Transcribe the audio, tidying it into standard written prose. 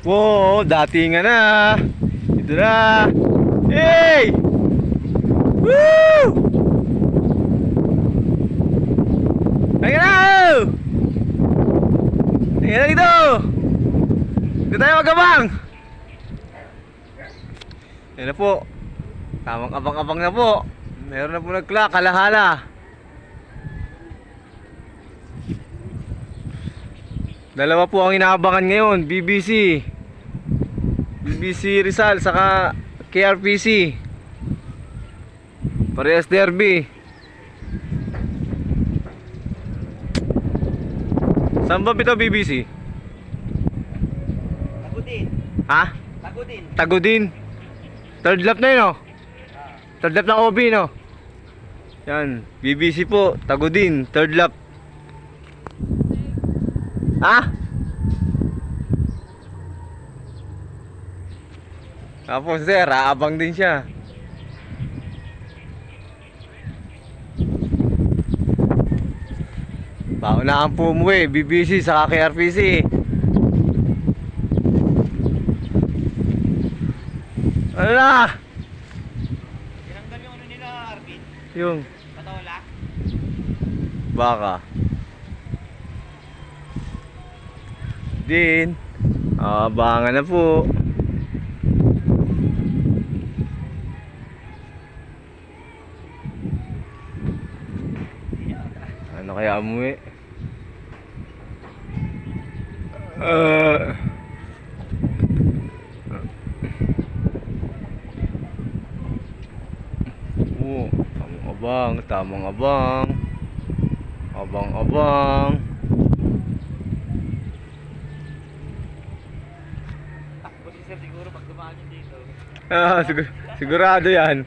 Wow, datingan na. Ito na. Hey! Woo! Ayan na! Ayan na dito! Dito tayo magabang! Ayan na po. Tamang abang-abang na po. Meron na po nagkla, kalahala. Dalawa po ang inaabangan ngayon, BBC Rizal saka KRPC. Parehas derby. Saan ba ito BBC? Tagudin. Ha? Tagudin. Tagudin. Third lap na yun, no? Third lap ng OB, no? Yan, BBC po, Tagudin, third lap. Ha? Tapos sir, aabang din siya. Paunahan po umuwi, BBC sa KRPC. Ano na? Tinanggal yung ano nila, Arvin. Yung Patola. baka. Din. Abangan na po. Ano kaya umuwi? Tamang abang, tamang abang. Abang-abang. Takbo si sir siguro pag dumaan yun dito. Sigurado yan.